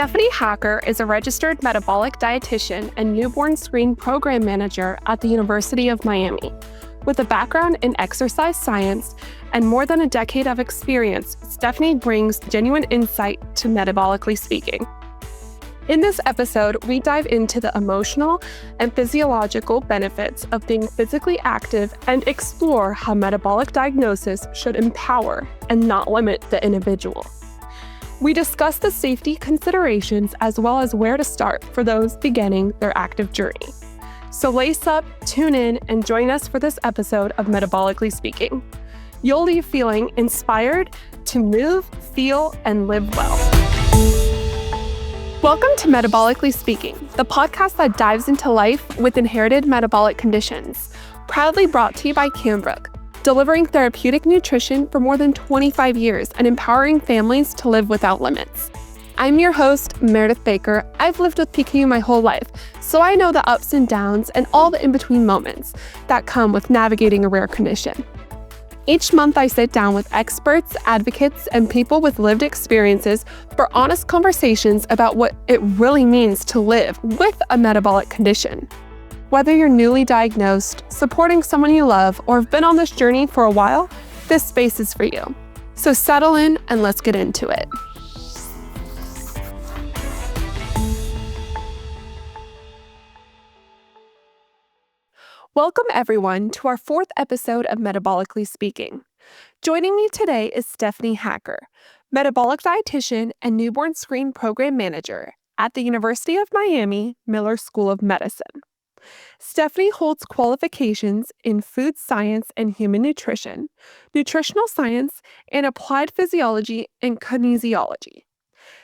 Stephanie Hacker is a registered metabolic dietitian and newborn screen program manager at the University of Miami. With a background in exercise science and more than a decade of experience, Stephanie brings genuine insight to Metabolically Speaking. In this episode, we dive into the emotional and physiological benefits of being physically active and explore how metabolic diagnosis should empower and not limit the individual. We discuss the safety considerations as well as where to start for those beginning their active journey. So lace up, tune in, and join us for this episode of Metabolically Speaking. You'll leave feeling inspired to move, feel, and live well. Welcome to Metabolically Speaking, the podcast that dives into life with inherited metabolic conditions. Proudly brought to you by Cambrook, delivering therapeutic nutrition for more than 25 years and empowering families to live without limits. I'm your host, Maridith Baker. I've lived with PKU my whole life, so I know the ups and downs and all the in-between moments that come with navigating a rare condition. Each month, I sit down with experts, advocates, and people with lived experiences for honest conversations about what it really means to live with a metabolic condition. Whether you're newly diagnosed, supporting someone you love, or have been on this journey for a while, this space is for you. So settle in and let's get into it. Welcome, everyone, to our fourth episode of Metabolically Speaking. Joining me today is Stephanie Hacker, metabolic dietitian and newborn screen program manager at the University of Miami Miller School of Medicine. Stephanie holds qualifications in food science and human nutrition, nutritional science, and applied physiology and kinesiology.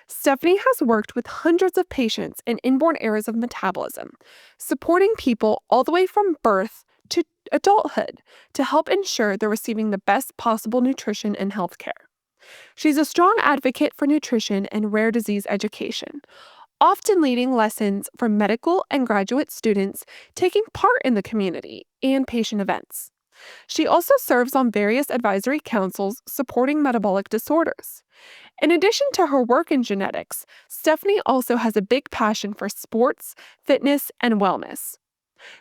Stephanie has worked with hundreds of patients in inborn errors of metabolism, supporting people all the way from birth to adulthood to help ensure they're receiving the best possible nutrition and healthcare. She's a strong advocate for nutrition and rare disease education, often leading lessons for medical and graduate students taking part in the community and patient events. She also serves on various advisory councils supporting metabolic disorders. In addition to her work in genetics, Stephanie also has a big passion for sports, fitness, and wellness.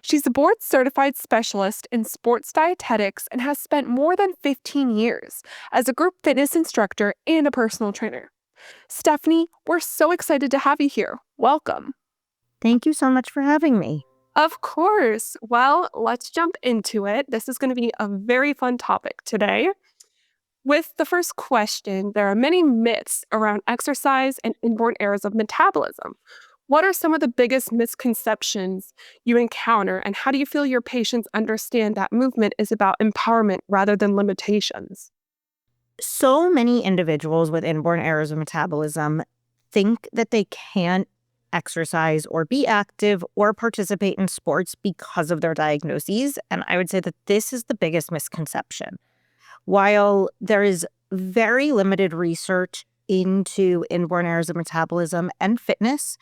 She's a board-certified specialist in sports dietetics and has spent more than 15 years as a group fitness instructor and a personal trainer. Stephanie, we're so excited to have you here. Welcome. Thank you so much for having me. Of course. Well, let's jump into it. This is going to be a very fun topic today. With the first question, there are many myths around exercise and inborn errors of metabolism. What are some of the biggest misconceptions you encounter, and how do you feel your patients understand that movement is about empowerment rather than limitations? So many individuals with inborn errors of metabolism think that they can't exercise or be active or participate in sports because of their diagnoses. And I would say that this is the biggest misconception. While there is very limited research into inborn errors of metabolism and fitness,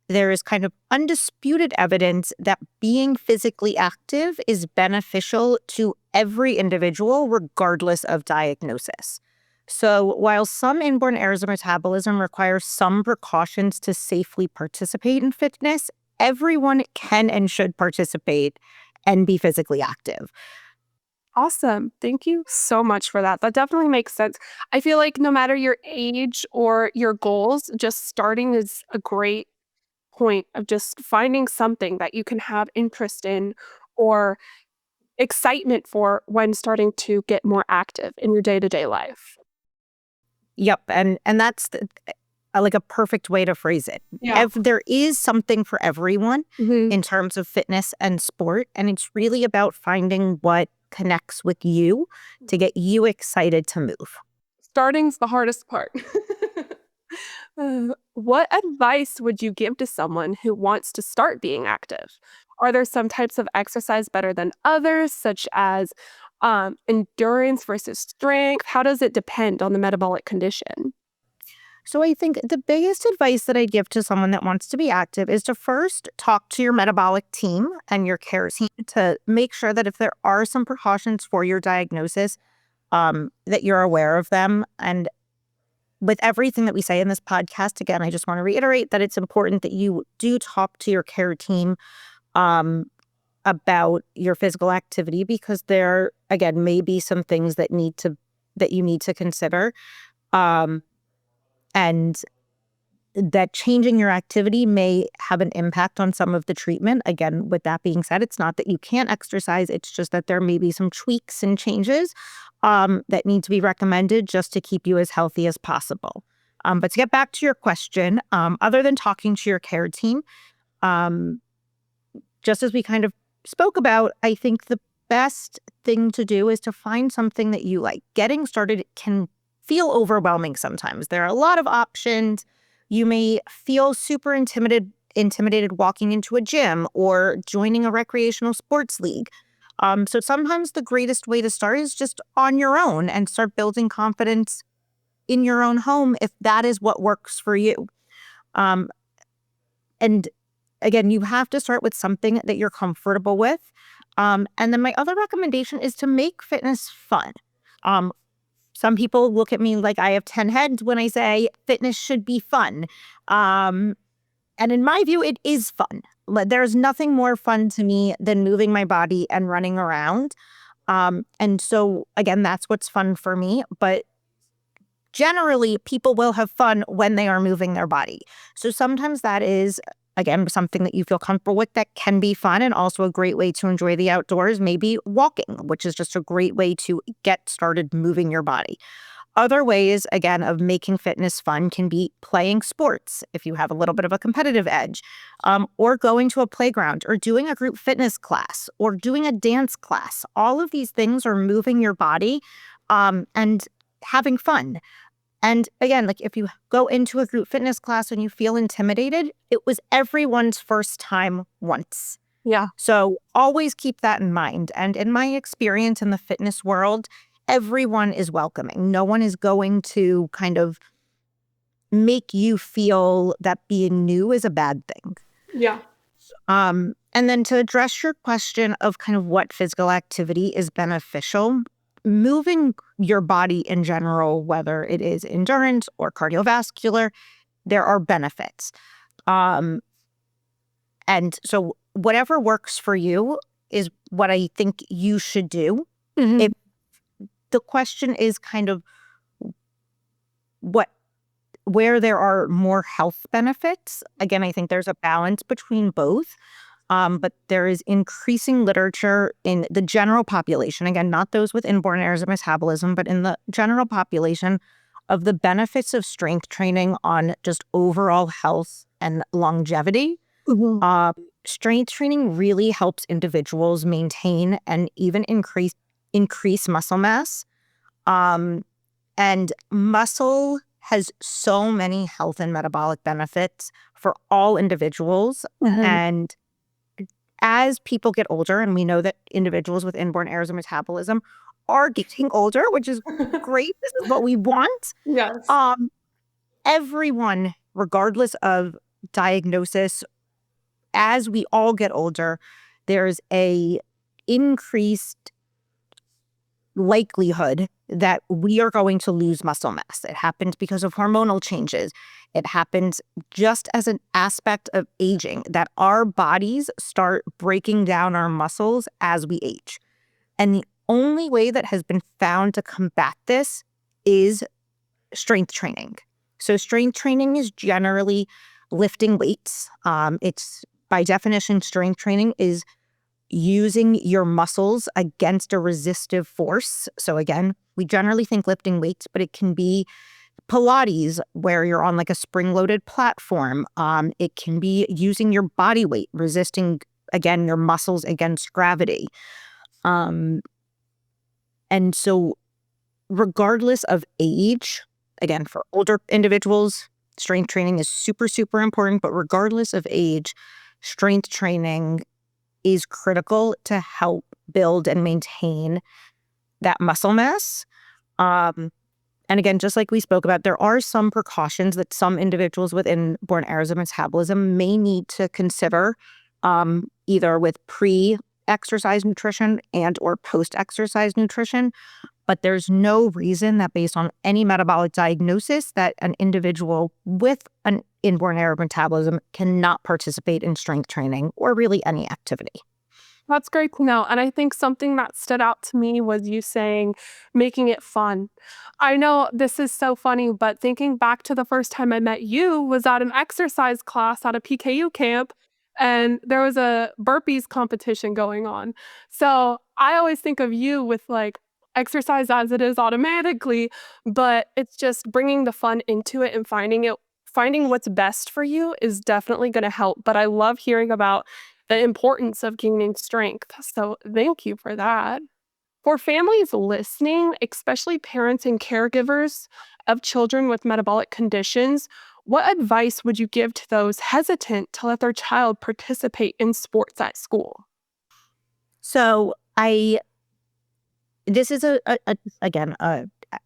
there is kind of undisputed evidence that being physically active is beneficial to every individual, regardless of diagnosis. So while some inborn errors of metabolism require some precautions to safely participate in fitness, everyone can and should participate and be physically active. Awesome. Thank you so much for that. That definitely makes sense. I feel like no matter your age or your goals, just starting is a great point of just finding something that you can have interest in or excitement for when starting to get more active in your day-to-day life. Yep. And that's like a perfect way to phrase it. Yeah. There is something for everyone in terms of fitness and sport. And it's really about finding what connects with you to get you excited to move. Starting's the hardest part. What advice would you give to someone who wants to start being active? Are there some types of exercise better than others, such as endurance versus strength? How does it depend on the metabolic condition? So I think the biggest advice that I give to someone that wants to be active is to first talk to your metabolic team and your care team to make sure that if there are some precautions for your diagnosis, that you're aware of them. And with everything that we say in this podcast, again, I just want to reiterate that it's important that you do talk to your care team about your physical activity, because there, again, may be some things that you need to consider. And that changing your activity may have an impact on some of the treatment. Again, with that being said, it's not that you can't exercise. It's just that there may be some tweaks and changes that need to be recommended just to keep you as healthy as possible. But to get back to your question, other than talking to your care team, just as we kind of spoke about, I think the best thing to do is to find something that you like. Getting started can feel overwhelming sometimes. There are a lot of options. You may feel super intimidated walking into a gym or joining a recreational sports league. So sometimes the greatest way to start is just on your own and start building confidence in your own home if that is what works for you. And again, you have to start with something that you're comfortable with. And then my other recommendation is to make fitness fun. Some people look at me like I have 10 heads when I say fitness should be fun. And in my view, it is fun. There's nothing more fun to me than moving my body and running around. And so, again, that's what's fun for me. But generally, people will have fun when they are moving their body. So sometimes that is, again, something that you feel comfortable with that can be fun, and also a great way to enjoy the outdoors, maybe walking, which is just a great way to get started moving your body. Other ways, again, of making fitness fun can be playing sports if you have a little bit of a competitive edge, or going to a playground, or doing a group fitness class, or doing a dance class. All of these things are moving your body and having fun. And again, like if you go into a group fitness class and you feel intimidated, it was everyone's first time once. Yeah. So always keep that in mind. And in my experience in the fitness world, everyone is welcoming. No one is going to kind of make you feel that being new is a bad thing. Yeah. And then to address your question of kind of what physical activity is beneficial, moving your body in general, whether it is endurance or cardiovascular, there are benefits. And so whatever works for you is what I think you should do. Mm-hmm. If the question is kind of where there are more health benefits, again, I think there's a balance between both. But there is increasing literature in the general population, again, not those with inborn errors of metabolism, but in the general population, of the benefits of strength training on just overall health and longevity. Mm-hmm. Strength training really helps individuals maintain and even increase muscle mass. And muscle has so many health and metabolic benefits for all individuals. Mm-hmm. And as people get older, and we know that individuals with inborn errors of metabolism are getting older, which is great. This is what we want. Yes. Everyone, regardless of diagnosis, as we all get older, there's a increased likelihood that we are going to lose muscle mass. It happens because of hormonal changes. It happens just as an aspect of aging, that our bodies start breaking down our muscles as we age. And the only way that has been found to combat this is strength training. So strength training is generally lifting weights. It's, by definition, strength training is using your muscles against a resistive force. So again, we generally think lifting weights, but it can be Pilates, where you're on like a spring-loaded platform. It can be using your body weight, resisting, again, your muscles against gravity. And so regardless of age, again, for older individuals, strength training is super, super important. But regardless of age, strength training is critical to help build and maintain that muscle mass. And again, just like we spoke about, there are some precautions that some individuals with inborn errors of metabolism may need to consider, either with pre-exercise nutrition and or post-exercise nutrition. but there's no reason that based on any metabolic diagnosis that an individual with an inborn error of metabolism cannot participate in strength training or really any activity. That's great to know. And I think something that stood out to me was you saying making it fun. I know this is so funny, but thinking back to the first time I met you was at an exercise class at a PKU camp, and there was a burpees competition going on. So I always think of you with like exercise as it is automatically, but it's just bringing the fun into it and finding what's best for you is definitely going to help. But I love hearing about the importance of gaining strength. So thank you for that. For families listening, especially parents and caregivers of children with metabolic conditions, what advice would you give to those hesitant to let their child participate in sports at school? So this is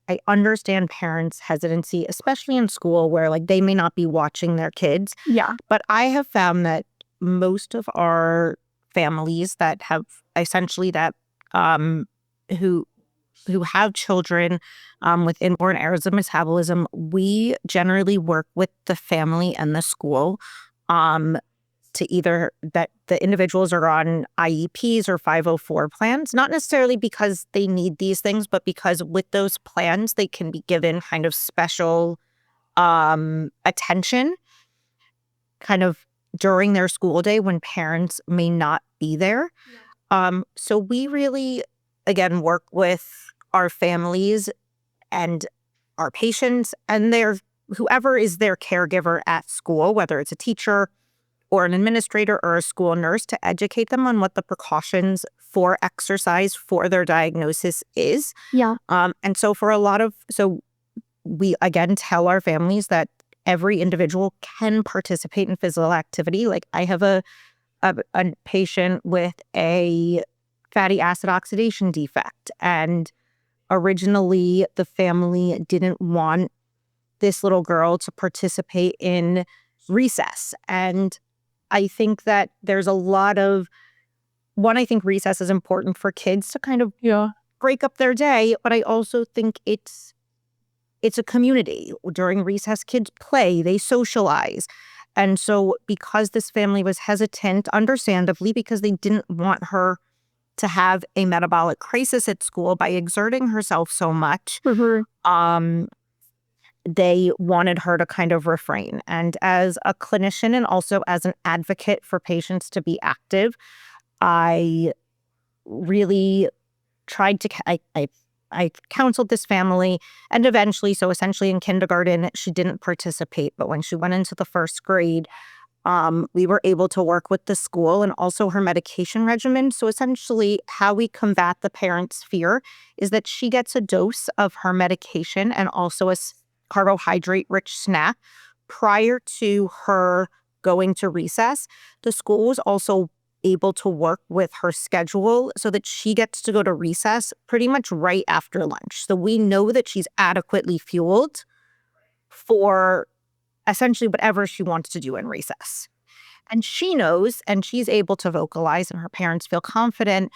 I understand parents' hesitancy, especially in school where like they may not be watching their kids. Yeah. But I have found that most of our families that have essentially that who have children with inborn errors of metabolism, we generally work with the family and the school to either that the individuals are on IEPs or 504 plans, not necessarily because they need these things, but because with those plans, they can be given kind of special attention kind of during their school day when parents may not be there. So we really, again, work with our families and our patients and whoever is their caregiver at school, whether it's a teacher or an administrator or a school nurse, to educate them on what the precautions for exercise for their diagnosis is. Yeah. And so we again tell our families that every individual can participate in physical activity. Like I have a patient with a fatty acid oxidation defect, and originally the family didn't want this little girl to participate in recess. And I think that there's a lot of I think recess is important for kids to kind of break up their day, but I also think it's a community. During recess, kids play, they socialize. And so because this family was hesitant, understandably, because they didn't want her to have a metabolic crisis at school by exerting herself so much, they wanted her to kind of refrain. And as a clinician and also as an advocate for patients to be active, I really tried to, I counseled this family, and eventually, so essentially in kindergarten, she didn't participate. But when she went into the first grade, we were able to work with the school and also her medication regimen. So essentially how we combat the parents' fear is that she gets a dose of her medication and also a carbohydrate-rich snack prior to her going to recess. The school was also able to work with her schedule so that she gets to go to recess pretty much right after lunch. So we know that she's adequately fueled for essentially whatever she wants to do in recess. And she knows, and she's able to vocalize, and her parents feel confident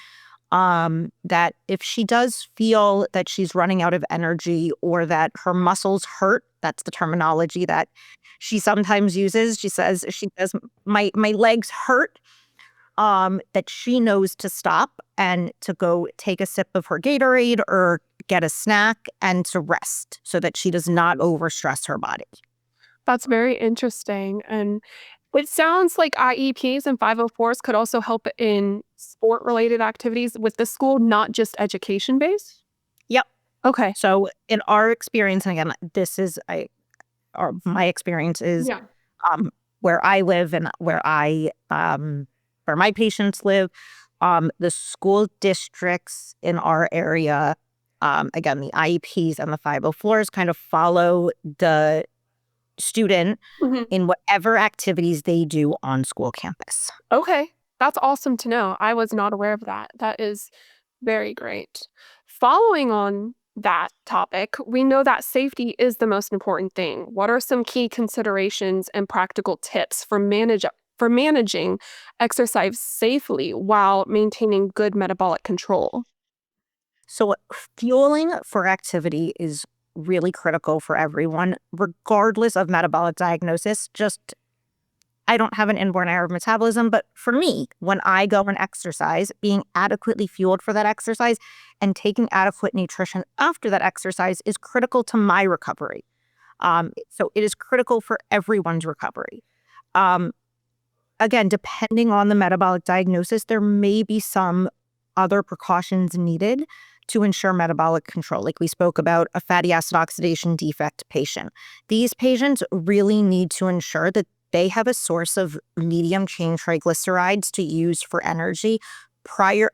that if she does feel that she's running out of energy or that her muscles hurt, that's the terminology that she sometimes uses. She says, my legs hurt, that she knows to stop and to go take a sip of her Gatorade or get a snack and to rest so that she does not overstress her body. That's very interesting. And it sounds like IEPs and 504s could also help in sport-related activities with the school, not just education-based? Yep. Okay. So in our experience, and again, this is my experience is where I live and where my patients live. The school districts in our area, again, the IEPs and the 504s kind of follow the student in whatever activities they do on school campus. Okay. That's awesome to know. I was not aware of that. That is very great. Following on that topic, we know that safety is the most important thing. What are some key considerations and practical tips for managing exercise safely while maintaining good metabolic control? So fueling for activity is really critical for everyone, regardless of metabolic diagnosis. Just, I don't have an inborn error of metabolism, but for me, when I go and exercise, being adequately fueled for that exercise and taking adequate nutrition after that exercise is critical to my recovery. So it is critical for everyone's recovery. Again, depending on the metabolic diagnosis, there may be some other precautions needed to ensure metabolic control. Like we spoke about a fatty acid oxidation defect patient. These patients really need to ensure that they have a source of medium chain triglycerides to use for energy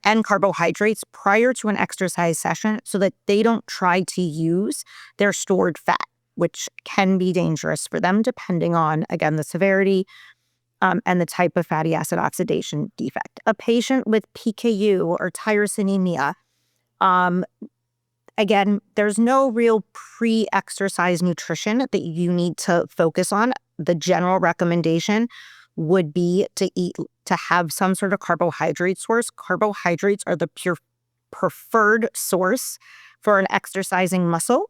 and carbohydrates prior to an exercise session so that they don't try to use their stored fat, which can be dangerous for them depending on, again, the severity and the type of fatty acid oxidation defect. A patient with PKU or tyrosinemia, again, there's no real pre-exercise nutrition that you need to focus on. The general recommendation would be to have some sort of carbohydrate source. Carbohydrates are the preferred source for an exercising muscle.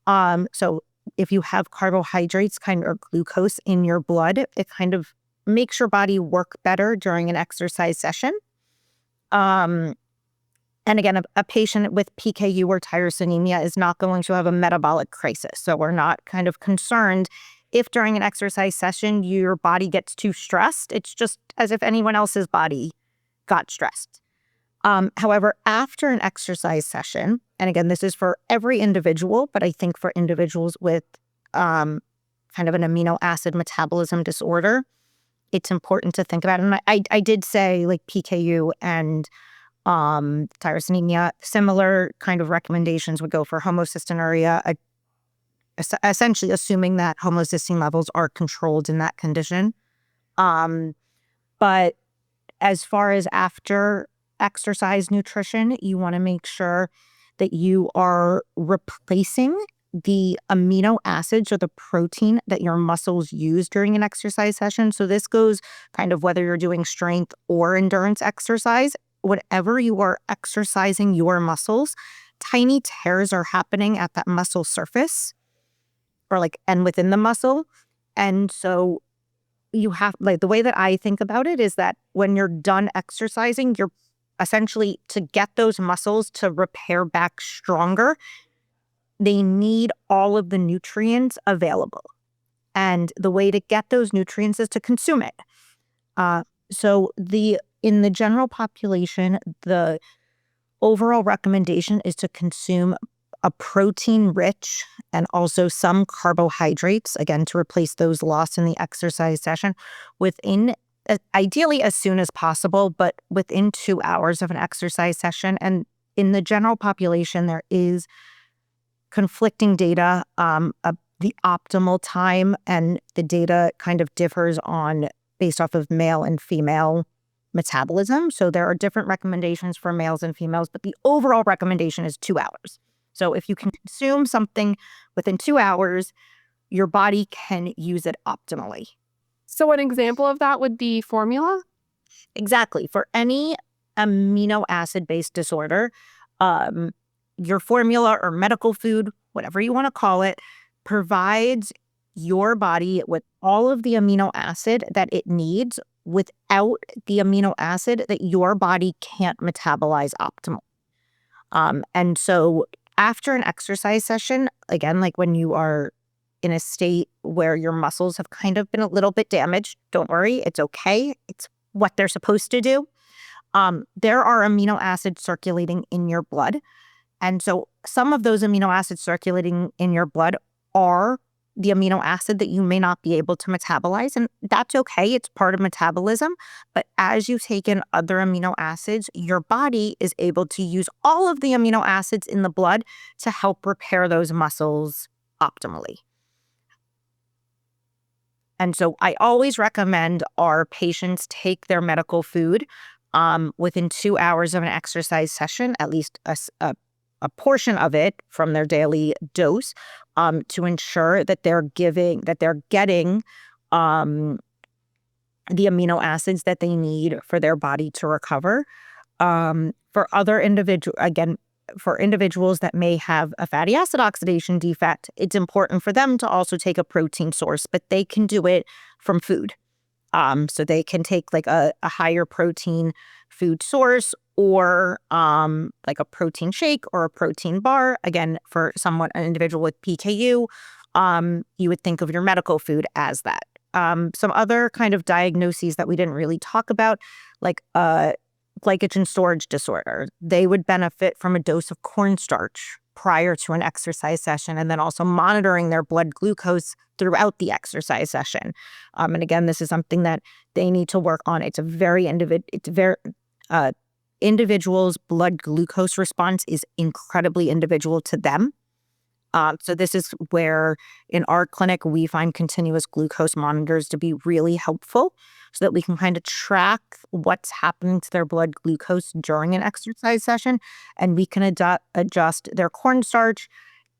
So if you have carbohydrates or glucose in your blood, it kind of makes your body work better during an exercise session. And again, a patient with PKU or tyrosinemia is not going to have a metabolic crisis. So we're not kind of concerned if during an exercise session your body gets too stressed. It's just as if anyone else's body got stressed. However, after an exercise session, and again, this is for every individual, but I think for individuals with kind of an amino acid metabolism disorder, it's important to think about it. And I did say like PKU and tyrosinemia, similar kind of recommendations would go for homocystinuria, essentially assuming that homocysteine levels are controlled in that condition. But as far as after exercise nutrition, you want to make sure that you are replacing the amino acids or the protein that your muscles use during an exercise session. So this goes kind of whether you're doing strength or endurance exercise. Whatever you are exercising your muscles, tiny tears are happening at that muscle surface and within the muscle. And so you have, the way that I think about it is that when you're done exercising, you're essentially, to get those muscles to repair back stronger, they need all of the nutrients available. And the way to get those nutrients is to consume it. So in the general population, the overall recommendation is to consume a protein-rich and also some carbohydrates, again, to replace those lost in the exercise session ideally as soon as possible, but within 2 hours of an exercise session. And in the general population, there is conflicting data, the optimal time, and the data kind of differs based off of male and female metabolism. So there are different recommendations for males and females, but the overall recommendation is 2 hours. So if you can consume something within 2 hours, your body can use it optimally. So an example of that would be formula? Exactly. For any amino acid-based disorder, your formula or medical food, whatever you want to call it, provides your body with all of the amino acid that it needs without the amino acid that your body can't metabolize optimally. And so after an exercise session, again, like when you are in a state where your muscles have kind of been a little bit damaged, don't worry, it's okay. It's what they're supposed to do. There are amino acids circulating in your blood. And so some of those amino acids circulating in your blood are the amino acid that you may not be able to metabolize. And that's okay. It's part of metabolism. But as you take in other amino acids, your body is able to use all of the amino acids in the blood to help repair those muscles optimally. And so I always recommend our patients take their medical food within 2 hours of an exercise session, at least a portion of it from their daily dose, to ensure that they're getting the amino acids that they need for their body to recover. For other individuals, again, for individuals that may have a fatty acid oxidation defect, it's important for them to also take a protein source, but they can do it from food. So they can take like a higher protein food source, or like a protein shake or a protein bar. Again, for an individual with PKU, you would think of your medical food as that. Some other kind of diagnoses that we didn't really talk about, like glycogen storage disorder, they would benefit from a dose of cornstarch prior to an exercise session, and then also monitoring their blood glucose throughout the exercise session. And again, this is something that they need to work on. It's a very individual's blood glucose response is incredibly individual to them. So this is where in our clinic, we find continuous glucose monitors to be really helpful, so that we can kind of track what's happening to their blood glucose during an exercise session, and we can adjust their cornstarch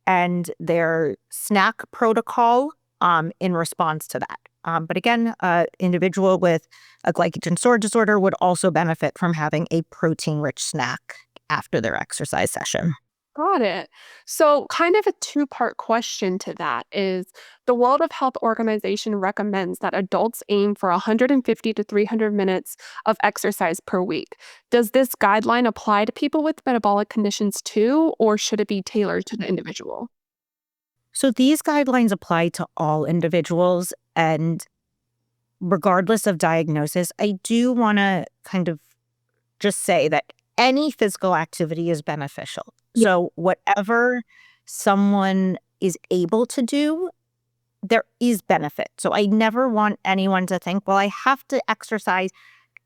and their snack protocol in response to that. But again, an individual with a glycogen storage disorder would also benefit from having a protein-rich snack after their exercise session. Got it. So, kind of a two-part question to that is the World of Health Organization recommends that adults aim for 150 to 300 minutes of exercise per week. Does this guideline apply to people with metabolic conditions too, or should it be tailored to the individual? So these guidelines apply to all individuals, and regardless of diagnosis, I do want to kind of just say that any physical activity is beneficial. Yeah. So whatever someone is able to do, there is benefit. So I never want anyone to think, well, I have to exercise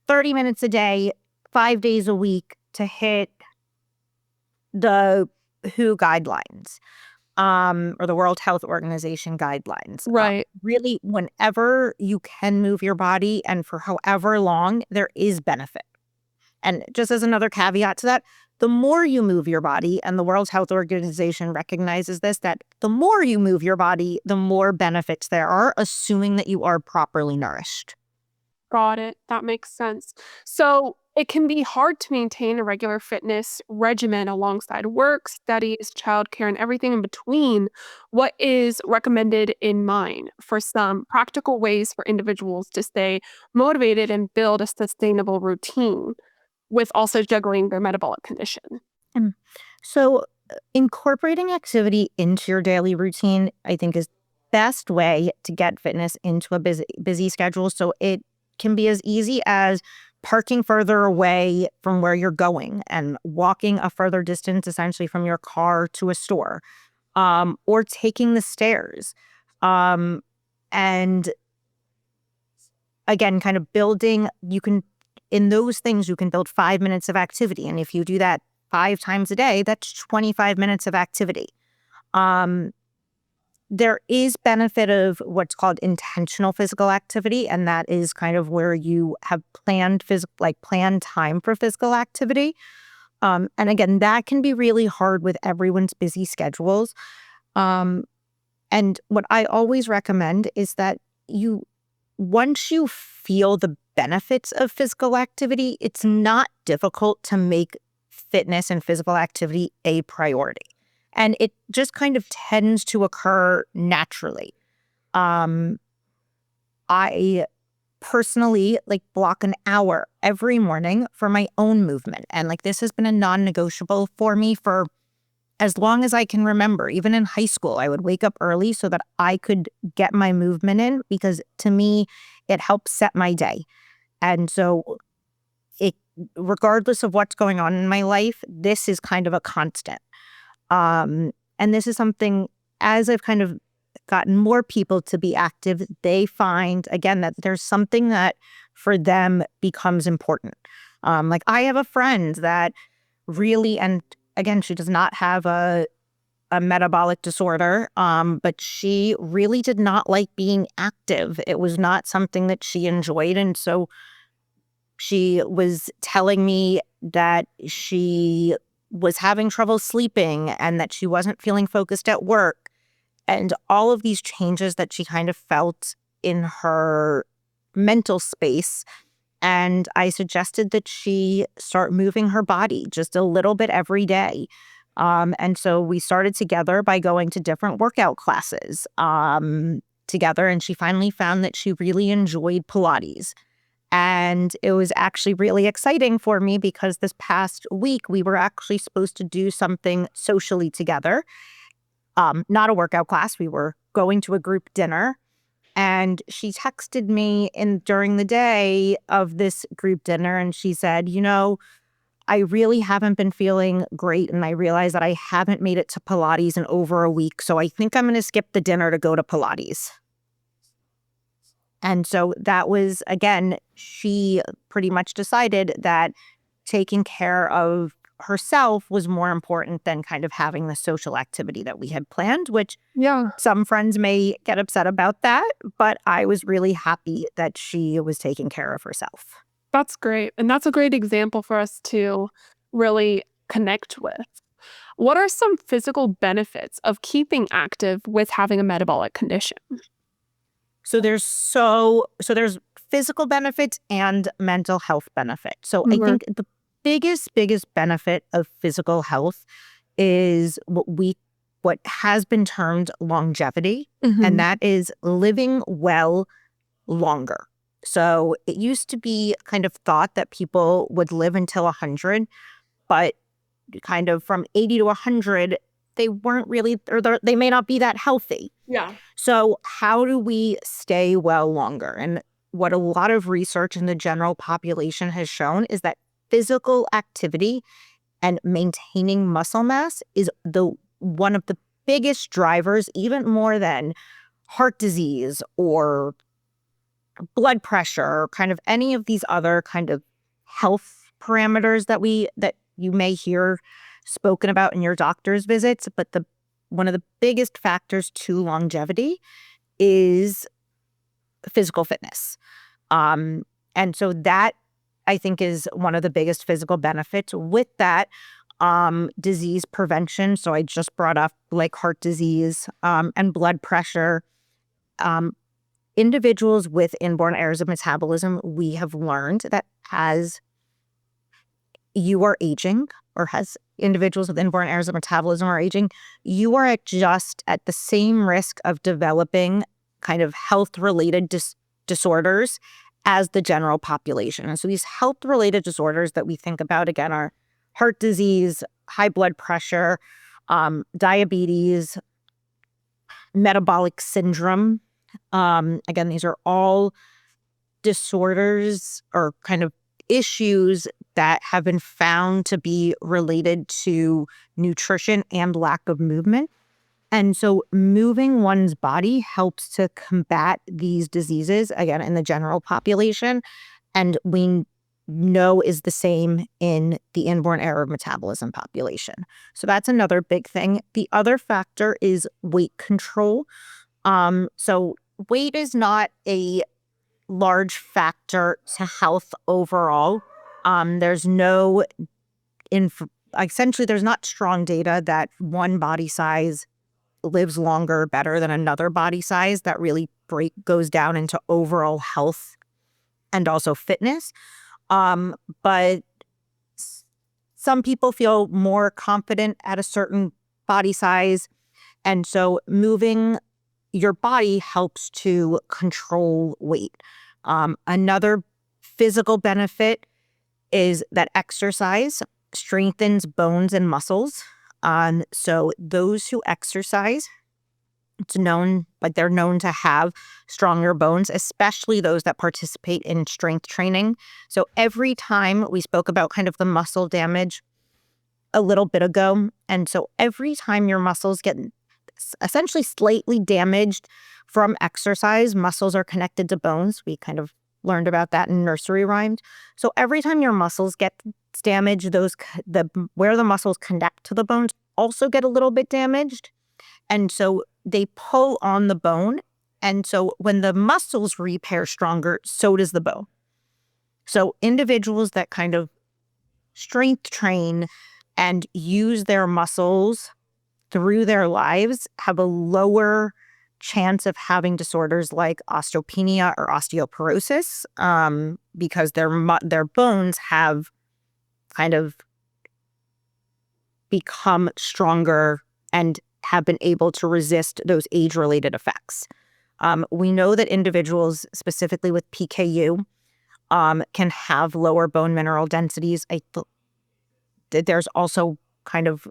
30 minutes a day, 5 days a week to hit the WHO guidelines, or the World Health Organization guidelines. Right. Really, whenever you can move your body and for however long, there is benefit. And just as another caveat to that, the more you move your body, and the World Health Organization recognizes this, that the more you move your body, the more benefits there are, assuming that you are properly nourished. Got it. That makes sense. So, it can be hard to maintain a regular fitness regimen alongside work, studies, childcare, and everything in between. What is recommended in mind for some practical ways for individuals to stay motivated and build a sustainable routine with also juggling their metabolic condition? Mm. So incorporating activity into your daily routine, I think, is best way to get fitness into a busy schedule. So it can be as easy as parking further away from where you're going and walking a further distance, essentially from your car to a store, or taking the stairs. And again, kind of building, in those things, you can build 5 minutes of activity. And if you do that 5 times a day, that's 25 minutes of activity. There is benefit of what's called intentional physical activity, and that is kind of where you have planned time for physical activity. And again, that can be really hard with everyone's busy schedules. And what I always recommend is that once you feel the benefits of physical activity, it's not difficult to make fitness and physical activity a priority. And it just kind of tends to occur naturally. I personally block an hour every morning for my own movement. And this has been a non-negotiable for me for as long as I can remember. Even in high school, I would wake up early so that I could get my movement in, because to me, it helps set my day. And so regardless of what's going on in my life, this is kind of a constant. And this is something, as I've kind of gotten more people to be active, they find, again, that there's something that for them becomes important. I have a friend that really, and again, she does not have a metabolic disorder, but she really did not like being active. It was not something that she enjoyed. And so she was telling me that she was having trouble sleeping and that she wasn't feeling focused at work, and all of these changes that she kind of felt in her mental space. And I suggested that she start moving her body just a little bit every day. And so we started together by going to different workout classes together. And she finally found that she really enjoyed Pilates. And it was actually really exciting for me because this past week we were actually supposed to do something socially together. Not a workout class. We were going to a group dinner. And she texted me during the day of this group dinner, and she said, I really haven't been feeling great, and I realized that I haven't made it to Pilates in over a week, so I think I'm going to skip the dinner to go to Pilates. And so that was, again, she pretty much decided that taking care of herself was more important than kind of having the social activity that we had planned, which some friends may get upset about that, but I was really happy that she was taking care of herself. That's great. And that's a great example for us to really connect with. What are some physical benefits of keeping active with having a metabolic condition? So there's physical benefits and mental health benefits. So I think the biggest benefit of physical health is what has been termed longevity, and that is living well longer. So it used to be kind of thought that people would live until 100, but kind of from 80 to 100, they weren't really, or they may not be that healthy. Yeah. So how do we stay well longer? And what a lot of research in the general population has shown is that physical activity and maintaining muscle mass is one of the biggest drivers, even more than heart disease or blood pressure, or kind of any of these other kind of health parameters that you may hear spoken about in your doctor's visits. But one of the biggest factors to longevity is physical fitness. And so that, I think, is one of the biggest physical benefits. With that, disease prevention. So I just brought up like heart disease and blood pressure. Individuals with inborn errors of metabolism, we have learned that as you are aging, or as individuals with inborn errors of metabolism are aging, you are just at the same risk of developing kind of health-related disorders as the general population. And so these health-related disorders that we think about, again, are heart disease, high blood pressure, diabetes, metabolic syndrome. Again, these are all disorders or kind of issues that have been found to be related to nutrition and lack of movement. And so moving one's body helps to combat these diseases, again, in the general population. And we know is the same in the inborn error of metabolism population. So that's another big thing. The other factor is weight control. So weight is not a large factor to health overall. There's not strong data that one body size lives longer better than another body size that really goes down into overall health and also fitness. But some people feel more confident at a certain body size. And so moving your body helps to control weight. Another physical benefit is that exercise strengthens bones and muscles. So those who exercise, they're known to have stronger bones, especially those that participate in strength training. So every time we spoke about kind of the muscle damage a little bit ago. And so every time your muscles get essentially slightly damaged from exercise, muscles are connected to bones. We kind of learned about that in nursery rhymes. So every time your muscles get damaged, where the muscles connect to the bones also get a little bit damaged. And so they pull on the bone. And so when the muscles repair stronger, so does the bone. So individuals that kind of strength train and use their muscles through their lives have a lower chance of having disorders like osteopenia or osteoporosis, because their bones have kind of become stronger and have been able to resist those age-related effects. We know that individuals, specifically with PKU, can have lower bone mineral densities. There's also kind of,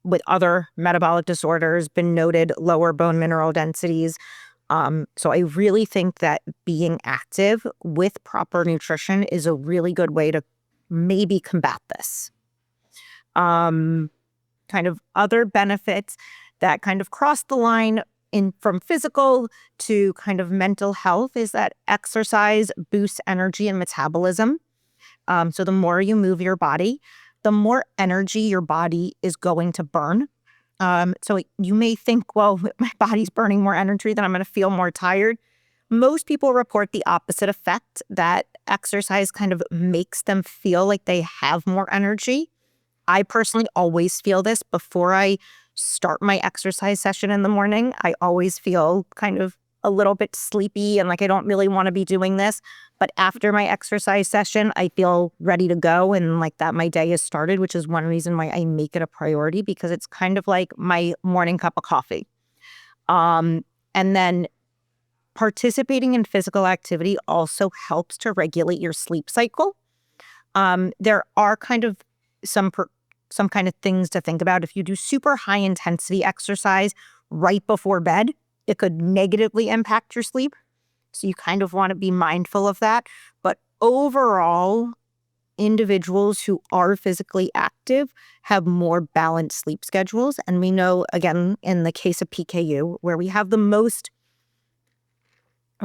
with other metabolic disorders, been noted lower bone mineral densities. So I really think that being active with proper nutrition is a really good way to maybe combat this. Kind of other benefits that kind of cross the line from physical to kind of mental health is that exercise boosts energy and metabolism. So the more you move your body, the more energy your body is going to burn. So you may think, well, my body's burning more energy, then I'm going to feel more tired. Most people report the opposite effect, that exercise kind of makes them feel like they have more energy. I personally always feel this before I start my exercise session in the morning. I always feel kind of a little bit sleepy and like I don't really want to be doing this. But after my exercise session, I feel ready to go and like that my day has started, which is one reason why I make it a priority, because it's kind of like my morning cup of coffee. And then participating in physical activity also helps to regulate your sleep cycle. There are kind of some kind of things to think about. If you do super high intensity exercise right before bed, it could negatively impact your sleep. So you kind of want to be mindful of that. But overall, individuals who are physically active have more balanced sleep schedules. And we know, again, in the case of PKU, where we have the most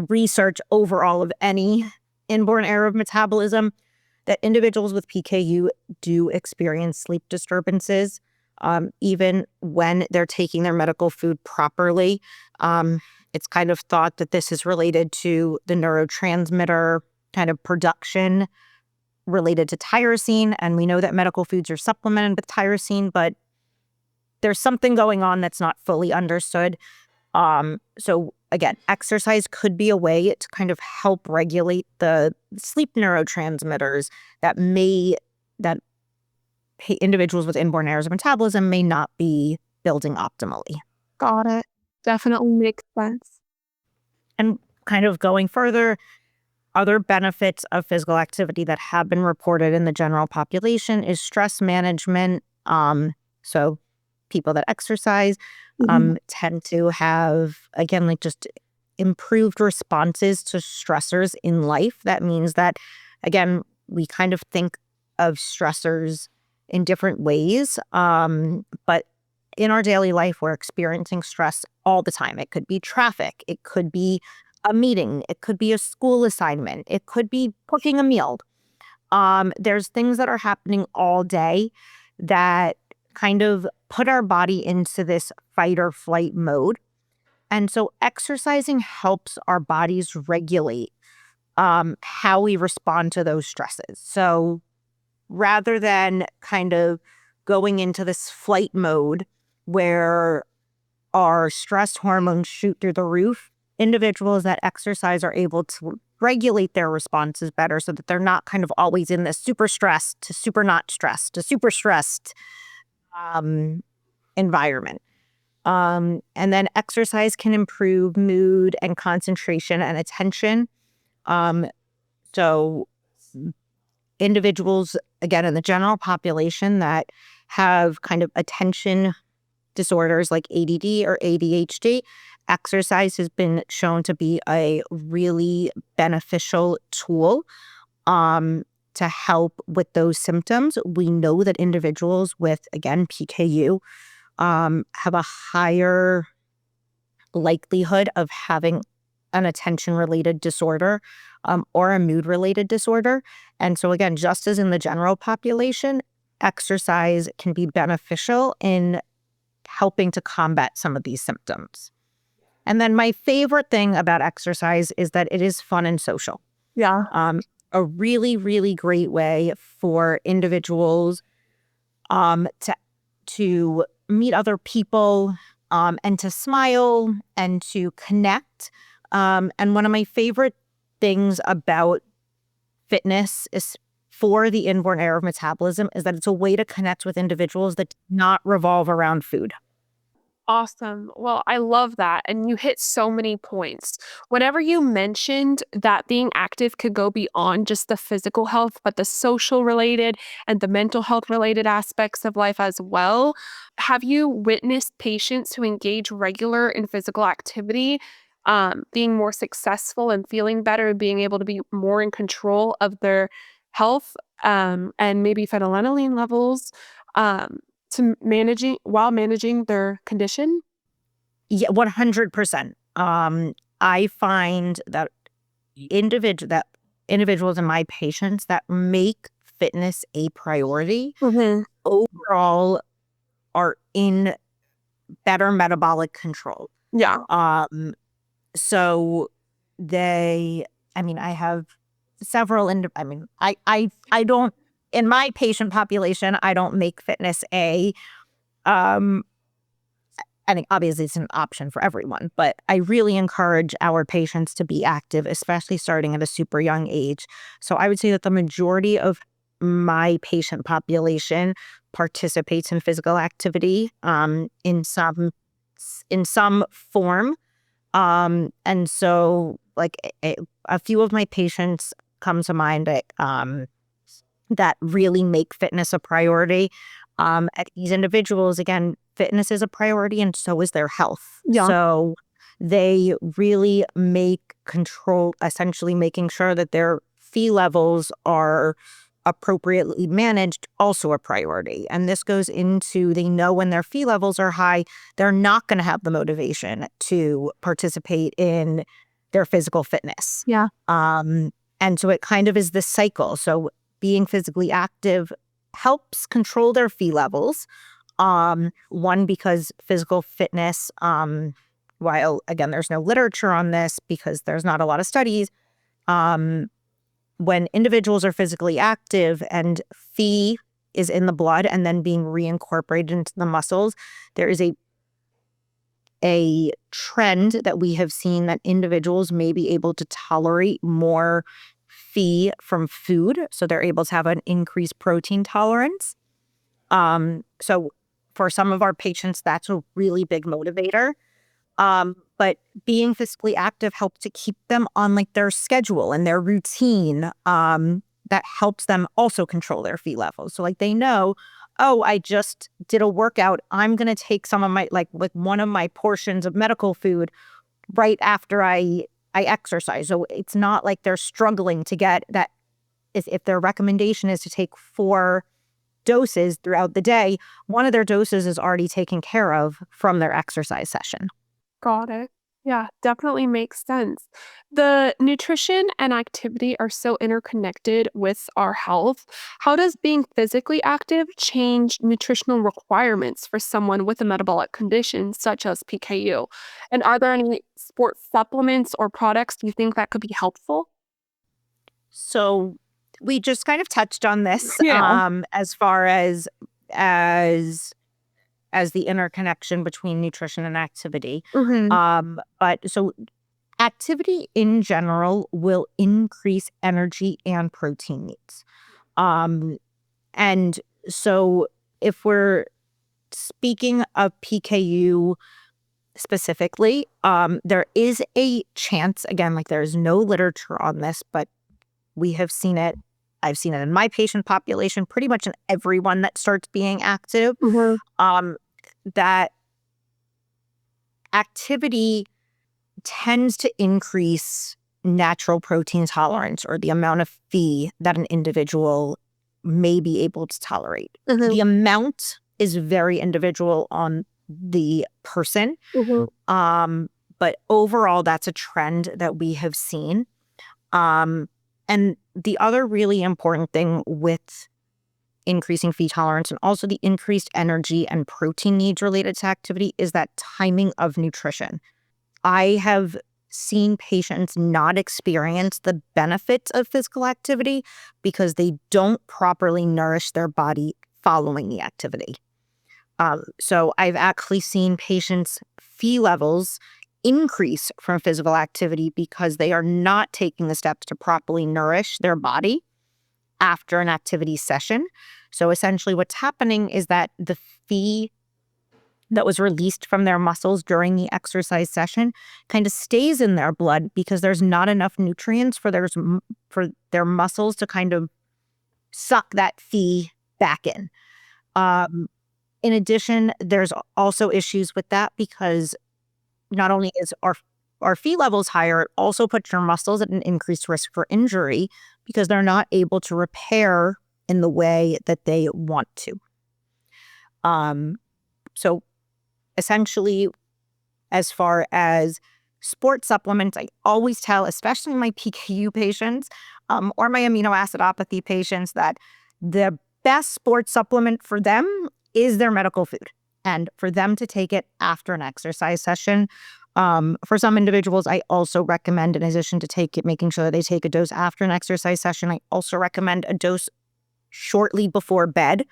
research overall of any inborn error of metabolism, that individuals with PKU do experience sleep disturbances, even when they're taking their medical food properly. It's kind of thought that this is related to the neurotransmitter kind of production related to tyrosine. And we know that medical foods are supplemented with tyrosine, but there's something going on that's not fully understood. So again, exercise could be a way to kind of help regulate the sleep neurotransmitters that individuals with inborn errors of metabolism may not be building optimally. Got it. Definitely makes sense. And kind of going further, other benefits of physical activity that have been reported in the general population is stress management. So people that exercise tend to have, again, like just improved responses to stressors in life. That means that, again, we kind of think of stressors in different ways. But in our daily life, we're experiencing stress all the time. It could be traffic. It could be a meeting. It could be a school assignment. It could be cooking a meal. There's things that are happening all day that kind of put our body into this fight or flight mode. And so exercising helps our bodies regulate how we respond to those stresses. So rather than kind of going into this flight mode where our stress hormones shoot through the roof, individuals that exercise are able to regulate their responses better so that they're not kind of always in this super stressed to super not stressed to super stressed environment. And then exercise can improve mood and concentration and attention. So individuals, again, in the general population that have kind of attention disorders like ADD or ADHD, exercise has been shown to be a really beneficial tool to help with those symptoms. We know that individuals with, again, PKU have a higher likelihood of having an attention-related disorder or a mood-related disorder. And so again, just as in the general population, exercise can be beneficial in helping to combat some of these symptoms. And then my favorite thing about exercise is that it is fun and social. Yeah. A really, really great way for individuals to meet other people and to smile and to connect. And one of my favorite things about fitness is for the inborn error of metabolism is that it's a way to connect with individuals that do not revolve around food. Awesome. Well, I love that. And you hit so many points. Whenever you mentioned that being active could go beyond just the physical health, but the social related and the mental health related aspects of life as well, have you witnessed patients who engage regular in physical activity being more successful and feeling better and being able to be more in control of their health and maybe phenylalanine levels? To managing their condition? Yeah, 100%. I find that individuals and my patients that make fitness a priority Mhm. overall are in better metabolic control. Yeah. Um, so I have several, I don't, in my patient population, I don't make fitness um, I think obviously it's an option for everyone, but I really encourage our patients to be active, especially starting at a super young age. So I would say that the majority of my patient population participates in physical activity in some form. And so like a few of my patients come to mind that really make fitness a priority. At these individuals, again, fitness is a priority and so is their health. Yeah. So they really make control, essentially making sure that their Phe levels are appropriately managed, also a priority. And this goes into they know when their Phe levels are high, they're not going to have the motivation to participate in their physical fitness. Yeah. And so it kind of is this cycle. So being physically active helps control their Phe levels. One, because physical fitness, while again, there's no literature on this because there's not a lot of studies, when individuals are physically active and Phe is in the blood and then being reincorporated into the muscles, there is a trend that we have seen that individuals may be able to tolerate more Phe from food. So they're able to have an increased protein tolerance. So for some of our patients, that's a really big motivator. But being physically active helps to keep them on like their schedule and their routine. That helps them also control their Phe levels. So like they know, oh, I just did a workout. I'm going to take some of my like one of my portions of medical food right after I exercise. So it's not like they're struggling to get that. If their recommendation is to take 4 doses throughout the day, one of their doses is already taken care of from their exercise session. Got it. Yeah, definitely makes sense. The nutrition and activity are so interconnected with our health. How does being physically active change nutritional requirements for someone with a metabolic condition such as PKU? And are there any sports supplements or products you think that could be helpful? So we just kind of touched on this Yeah. as far as the interconnection between nutrition and activity. Hmm. But so activity in general will increase energy and protein needs. And so if we're speaking of PKU specifically, there is a chance, again, like there's no literature on this, but we have seen it. I've seen it in my patient population, pretty much in everyone that starts being active, Hmm. that activity tends to increase natural protein tolerance or the amount of Phe that an individual may be able to tolerate. Hmm. The amount is very individual on the person. Hmm. But overall, that's a trend that we have seen. And the other really important thing with increasing Phe tolerance and also the increased energy and protein needs related to activity is that timing of nutrition. I have seen patients not experience the benefits of physical activity because they don't properly nourish their body following the activity. So I've actually seen patients' Phe levels increase from physical activity because they are not taking the steps to properly nourish their body. after an activity session. So essentially what's happening is that the Phe that was released from their muscles during the exercise session kind of stays in their blood because there's not enough nutrients for their muscles to kind of suck that Phe back in. In addition, there's also issues with that because not only is our Phe levels higher, it also puts your muscles at an increased risk for injury because they're not able to repair in the way that they want to. So essentially, as far as sports supplements, I always tell, especially my PKU patients or my amino acidopathy patients, that the best sports supplement for them is their medical food, and for them to take it after an exercise session. For some individuals, I also recommend, in addition to making sure that they take a dose after an exercise session, I also recommend a dose shortly before bed,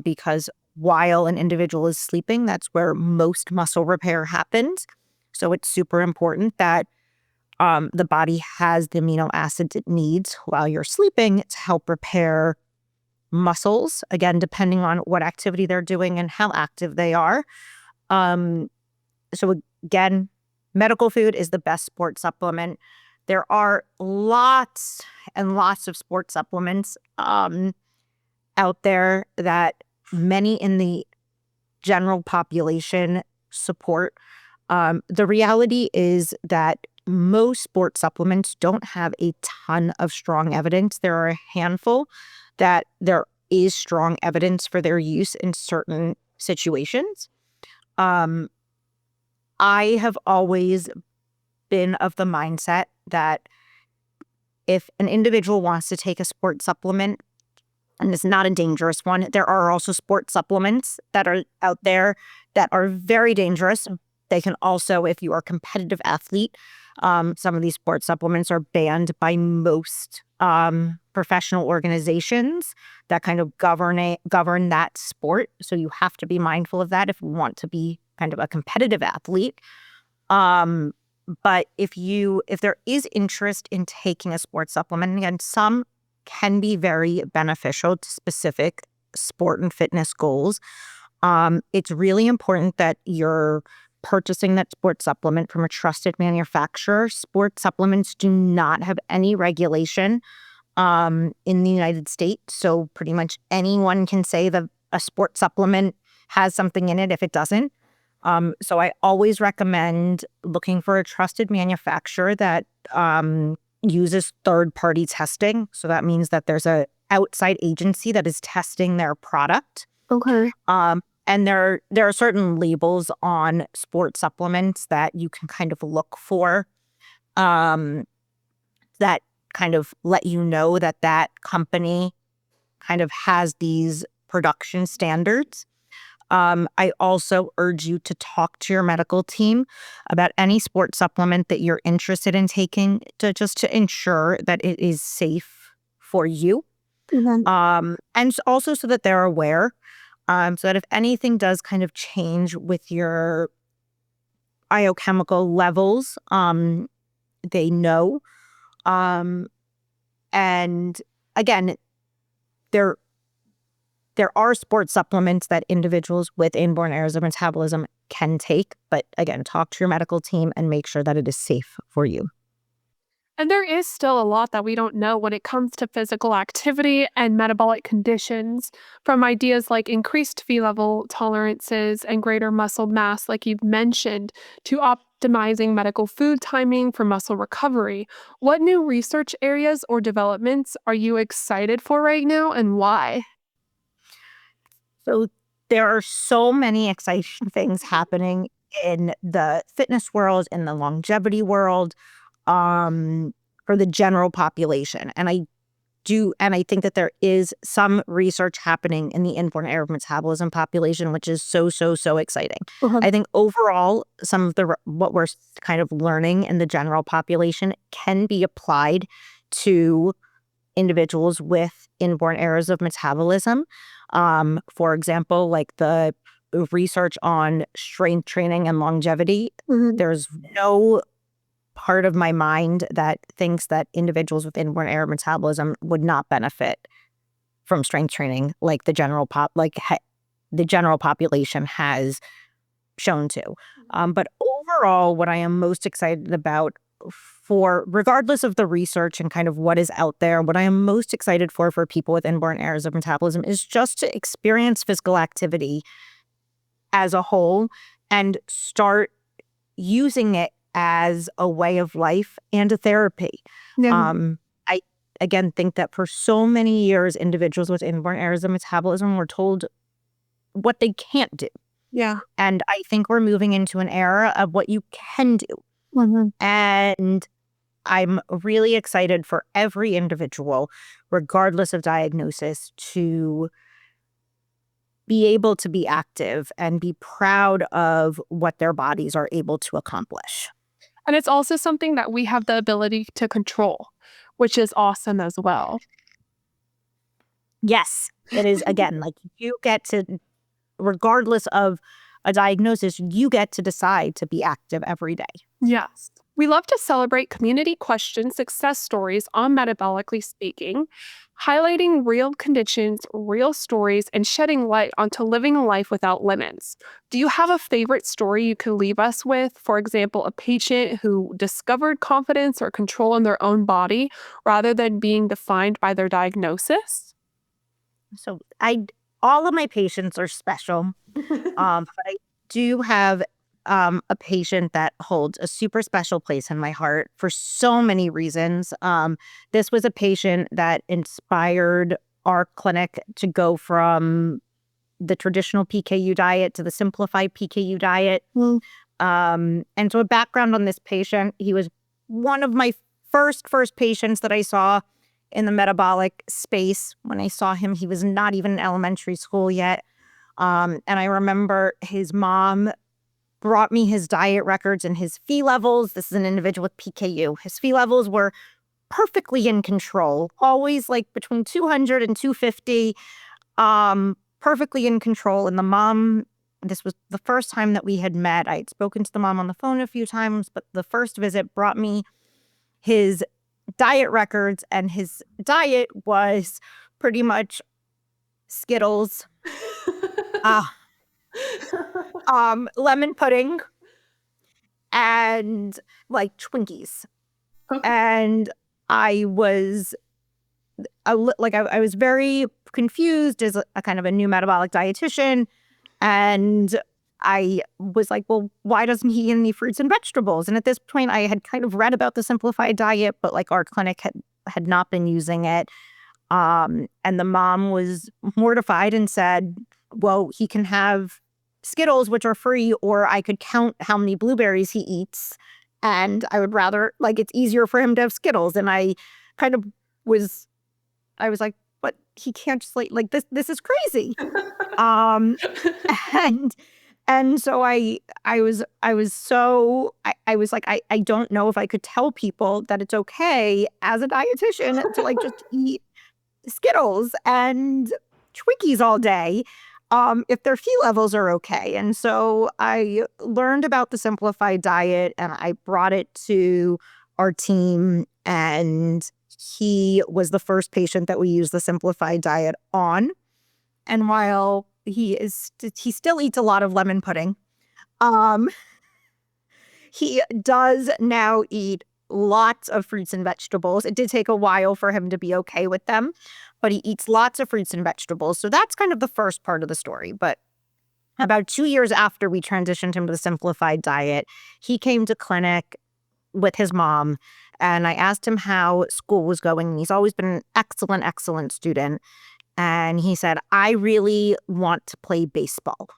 because while an individual is sleeping, that's where most muscle repair happens. So it's super important that the body has the amino acids it needs while you're sleeping to help repair muscles, again, depending on what activity they're doing and how active they are. So again, medical food is the best sports supplement. There are lots and lots of sports supplements out there that many in the general population support. The reality is that most sports supplements don't have a ton of strong evidence. There are a handful that there is strong evidence for their use in certain situations. I have always been of the mindset that if an individual wants to take a sports supplement, and it's not a dangerous one, there are also sports supplements that are out there that are very dangerous. They can also, if you are a competitive athlete, some of these sports supplements are banned by most professional organizations that kind of govern that sport. So you have to be mindful of that if you want to be kind of a competitive athlete. But if there is interest in taking a sports supplement, again, some can be very beneficial to specific sport and fitness goals. It's really important that you're purchasing that sports supplement from a trusted manufacturer. Sports supplements do not have any regulation in the United States. So pretty much anyone can say that a sports supplement has something in it if it doesn't. So I always recommend looking for a trusted manufacturer that uses third-party testing. So that means that there's an outside agency that is testing their product. Okay. And there are certain labels on sports supplements that you can kind of look for that kind of let you know that company kind of has these production standards. I also urge you to talk to your medical team about any sports supplement that you're interested in taking to ensure that it is safe for you. Mm-hmm. And also so that they're aware, so that if anything does kind of change with your biochemical levels, they know. And again, there are sports supplements that individuals with inborn errors of metabolism can take, but again, talk to your medical team and make sure that it is safe for you. And there is still a lot that we don't know when it comes to physical activity and metabolic conditions, from ideas like increased Phe level tolerances and greater muscle mass, like you've mentioned, to optimizing medical food timing for muscle recovery. What new research areas or developments are you excited for right now, and why? So there are so many exciting things happening in the fitness world, in the longevity world, for the general population. And I think that there is some research happening in the inborn error of metabolism population, which is so exciting. Uh-huh. I think overall, some of what we're kind of learning in the general population can be applied to individuals with inborn errors of metabolism. For example, like the research on strength training and longevity, Mhm. there's no part of my mind that thinks that individuals with inborn error metabolism would not benefit from strength training like the general population has shown to. But overall, what I am most excited about, for regardless of the research and kind of what is out there, what I am most excited for people with inborn errors of metabolism is just to experience physical activity as a whole and start using it as a way of life and a therapy. Yeah. I, again, think that for so many years, individuals with inborn errors of metabolism were told what they can't do. Yeah. And I think we're moving into an era of what you can do. Mm-hmm. And I'm really excited for every individual, regardless of diagnosis, to be able to be active and be proud of what their bodies are able to accomplish. And it's also something that we have the ability to control, which is awesome as well. Yes, it is. Again, like you get to, regardless of a diagnosis, you get to decide to be active every day. Yes. We love to celebrate community question success stories on Metabolically Speaking, highlighting real conditions, real stories, and shedding light onto living a life without limits. Do you have a favorite story you can leave us with? For example, a patient who discovered confidence or control in their own body rather than being defined by their diagnosis? So all of my patients are special, but I do have a patient that holds a super special place in my heart for so many reasons. This was a patient that inspired our clinic to go from the traditional PKU diet to the simplified PKU diet. And so a background on this patient, he was one of my first patients that I saw in the metabolic space. When I saw him, he was not even in elementary school yet. And I remember his mom brought me his diet records and his Phe levels. This is an individual with PKU. His Phe levels were perfectly in control, always like between 200 and 250, perfectly in control. And the mom, this was the first time that we had met. I had spoken to the mom on the phone a few times, but the first visit brought me his diet records, and his diet was pretty much Skittles, lemon pudding, and like Twinkies. And I was I was very confused as a kind of a new metabolic dietitian, and I was like, well, why doesn't he eat any fruits and vegetables? And at this point, I had kind of read about the simplified diet, but like our clinic had not been using it. And the mom was mortified and said, well, he can have Skittles, which are free, or I could count how many blueberries he eats. And I would rather, like, it's easier for him to have Skittles. And I kind of was like, but he can't just like this is crazy. And so I was like, I don't know if I could tell people that it's okay as a dietitian to like just eat Skittles and Twinkies all day, if their Phe levels are okay. And so I learned about the simplified diet and I brought it to our team, and he was the first patient that we used the simplified diet on. And while he still eats a lot of lemon pudding, he does now eat lots of fruits and vegetables. It did take a while for him to be okay with them, but he eats lots of fruits and vegetables. So that's kind of the first part of the story. But about 2 years after we transitioned him to the simplified diet, he came to clinic with his mom, and I asked him how school was going. He's always been an excellent student. And he said, I really want to play baseball.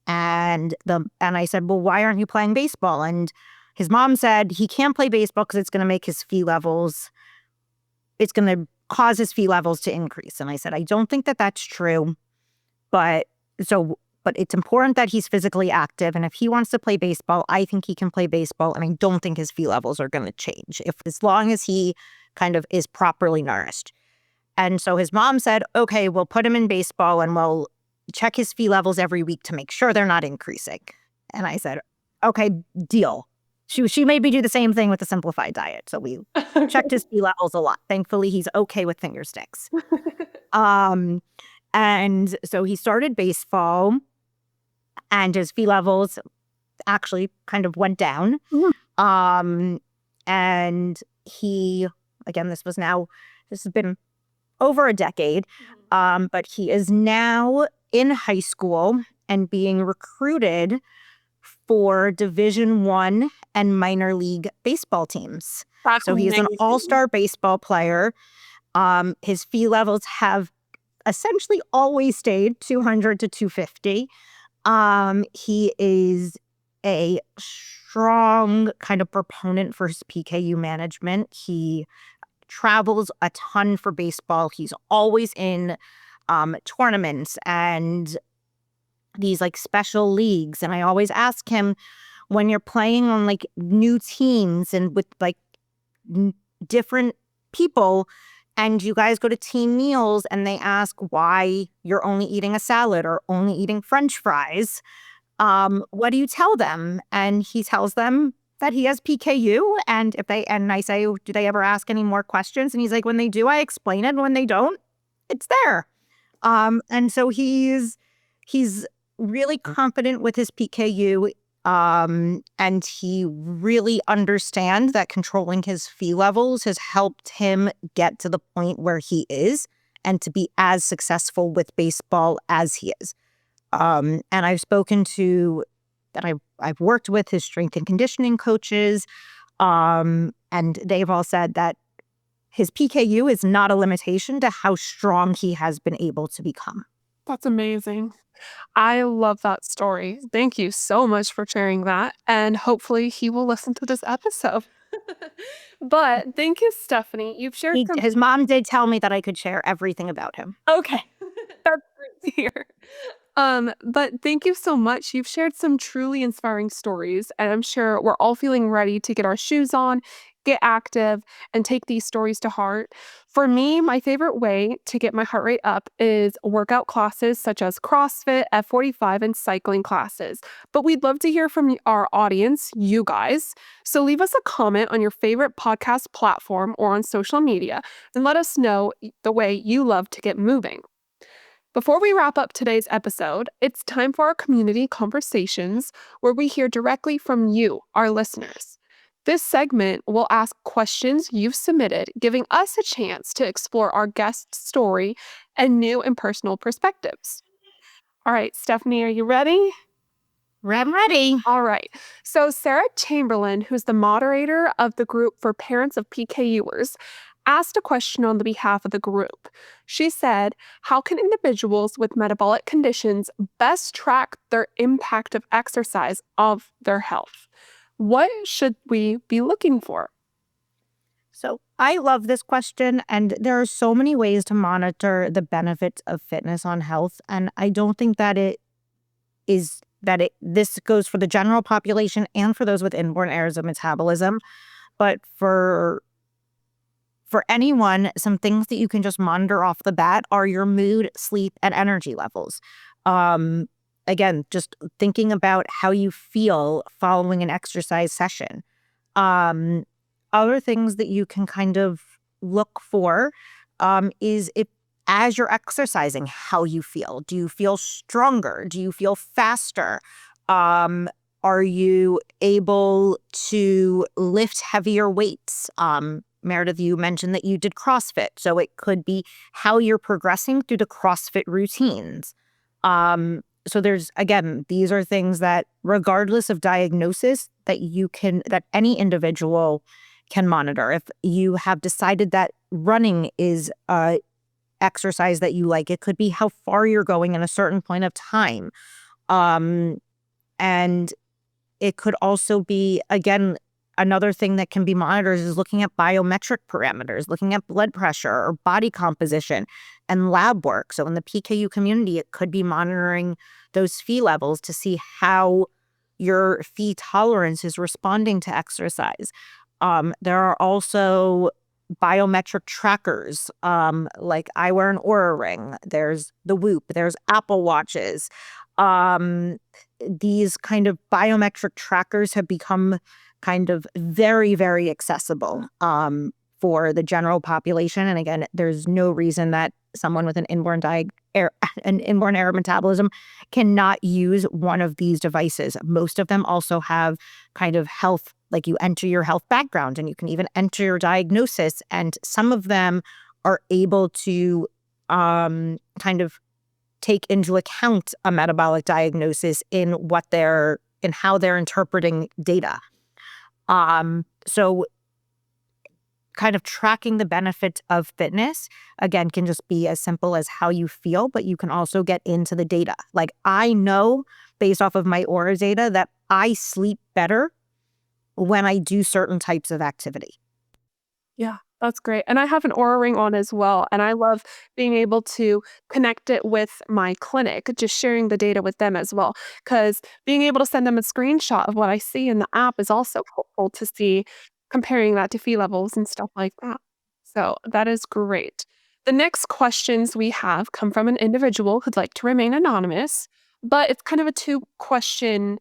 And I said, well, why aren't you playing baseball? And his mom said he can't play baseball because it's going to make his Phe levels, it's going to cause his Phe levels to increase. And I said, I don't think that that's true. But it's important that he's physically active. And if he wants to play baseball, I think he can play baseball. And I don't think his Phe levels are going to change as long as he kind of is properly nourished. And so his mom said, okay, we'll put him in baseball and we'll check his Phe levels every week to make sure they're not increasing. And I said, okay, deal. She made me do the same thing with the simplified diet. So we checked his pH levels a lot. Thankfully, he's okay with finger sticks. And so he started baseball, and his pH levels actually kind of went down. And he, again, this has been over a decade, but he is now in high school and being recruited for Division I and minor league baseball teams. That's so he's an amazing. all-star baseball player. His pH levels have essentially always stayed 200 to 250. He is a strong kind of proponent for his PKU management. He travels a ton for baseball. He's always in tournaments and these like special leagues. And I always ask him, when you're playing on like new teams and with like different people, and you guys go to team meals and they ask why you're only eating a salad or only eating French fries, what do you tell them? And he tells them that he has PKU. And I say, do they ever ask any more questions? And he's like, when they do, I explain it. And when they don't, it's there. And so he's really confident with his PKU. And he really understands that controlling his pH levels has helped him get to the point where he is and to be as successful with baseball as he is. And I've worked with his strength and conditioning coaches, and they've all said that his PKU is not a limitation to how strong he has been able to become. That's amazing. I love that story. Thank you so much for sharing that. And hopefully he will listen to this episode. But thank you, Stephanie. You've shared His mom did tell me that I could share everything about him. Okay. That's great to hear. But thank you so much. You've shared some truly inspiring stories, and I'm sure we're all feeling ready to get our shoes on, get active, and take these stories to heart. For me, my favorite way to get my heart rate up is workout classes such as CrossFit, F45, and cycling classes. But we'd love to hear from our audience, you guys. So leave us a comment on your favorite podcast platform or on social media and let us know the way you love to get moving. Before we wrap up today's episode, it's time for our community conversations where we hear directly from you, our listeners. This segment will ask questions you've submitted, giving us a chance to explore our guest's story and new and personal perspectives. All right, Stephanie, are you ready? I'm ready. All right. So Sarah Chamberlain, who's the moderator of the group for parents of PKUers, asked a question on the behalf of the group. She said, how can individuals with metabolic conditions best track their impact of exercise of their health? What should we be looking for? So I love this question, and there are so many ways to monitor the benefits of fitness on health. And I don't think that this goes for the general population and for those with inborn errors of metabolism. But for anyone, some things that you can just monitor off the bat are your mood, sleep, and energy levels. Again, just thinking about how you feel following an exercise session. Other things that you can kind of look for is if, as you're exercising, how you feel. Do you feel stronger? Do you feel faster? Are you able to lift heavier weights? Meredith, you mentioned that you did CrossFit, so it could be how you're progressing through the CrossFit routines. So these are things that, regardless of diagnosis, that any individual can monitor. If you have decided that running is a exercise that you like, it could be how far you're going in a certain point of time. And it could also be, again, another thing that can be monitored is looking at biometric parameters, looking at blood pressure or body composition and lab work. So in the PKU community, it could be monitoring those pH levels to see how your pH tolerance is responding to exercise. There are also biometric trackers, like I wear an Oura Ring. There's the Whoop. There's Apple Watches. These kind of biometric trackers have become kind of very, very accessible for the general population. And again, there's no reason that someone with an inborn error metabolism cannot use one of these devices. Most of them also have kind of health, like you enter your health background and you can even enter your diagnosis. And some of them are able to kind of take into account a metabolic diagnosis in how they're interpreting data. So kind of tracking the benefit of fitness, again, can just be as simple as how you feel, but you can also get into the data. Like I know based off of my Aura data that I sleep better when I do certain types of activity. Yeah, that's great. And I have an Aura ring on as well. And I love being able to connect it with my clinic, just sharing the data with them as well. Because being able to send them a screenshot of what I see in the app is also helpful to see, comparing that to fee levels and stuff like that. So that is great. The next questions we have come from an individual who'd like to remain anonymous, but it's kind of a two-question